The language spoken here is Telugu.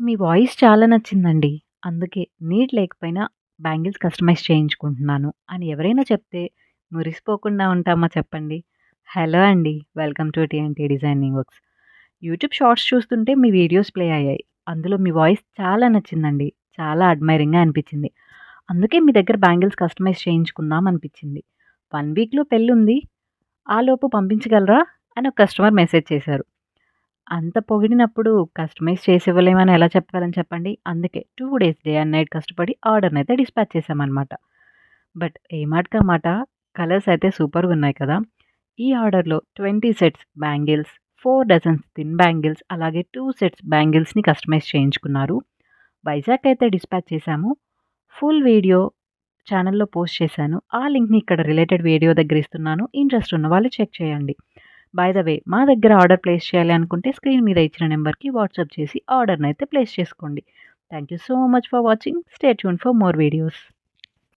మీ వాయిస్ చాలా నచ్చిందండి. అందుకే నీడ్ లేకపోయినా బ్యాంగిల్స్ కస్టమైజ్ చేయించుకుంటున్నాను అని ఎవరైనా చెప్తే మురిసిపోకుండా ఉంటామా చెప్పండి? హలో అండి. Welcome to TNT designing works. YouTube shorts చూస్తుంటే మీ వీడియోస్ ప్లే అయ్యాయి. అందులో మీ వాయిస్ చాలా నచ్చిందండి. చాలా అడ్మైరింగ్‌గా అనిపించింది. అందుకే మీ దగ్గర బ్యాంగిల్స్ కస్టమైజ్ చేయించుకుందాం అనిపించింది. 1 వీక్‌లో పెళ్లుంది. ఆలోపు పంపించగలరా? అని ఒక కస్టమర్ మెసేజ్ చేశారు. అంత పొగిడినప్పుడు కస్టమైజ్ చేసివ్వలేమని ఎలా చెప్పగలను చెప్పండి? అందుకే 2 డేస్ డే అండ్ నైట్ కష్టపడి ఆర్డర్‌నైతే డిస్పాచ్ చేశామనమాట. బట్ ఏ మాటకా మాట కలర్స్ అయితే సూపర్‌గున్నాయి కదా! ఈ ఆర్డర్‌లో 20 sets bangles, 4 dozens thin bangles అలాగే 2 సెట్స్ బ్యాంగిల్స్‌ని కస్టమైజ్ చేయించుకున్నారు. వైజాగ్ అయితే డిస్పాచ్ చేశాము. ఫుల్ వీడియో ఛానెల్‌లో పోస్ట్ చేశాను. ఆ లింక్‌ని ఇక్కడ రిలేటెడ్ వీడియో దగ్గర ఇస్తున్నాను. ఇంట్రెస్ట్ ఉన్న వాళ్ళు చెక్ చేయండి. బై ద వే మా దగ్గర ఆర్డర్ ప్లేస్ చేయాలి అనుకుంటే స్క్రీన్ మీద ఇచ్చిన నెంబర్‌కి వాట్సాప్ చేసి ఆర్డర్‌నైతే ప్లేస్ చేసుకోండి. Thank you so much for watching. Stay tuned for more videos.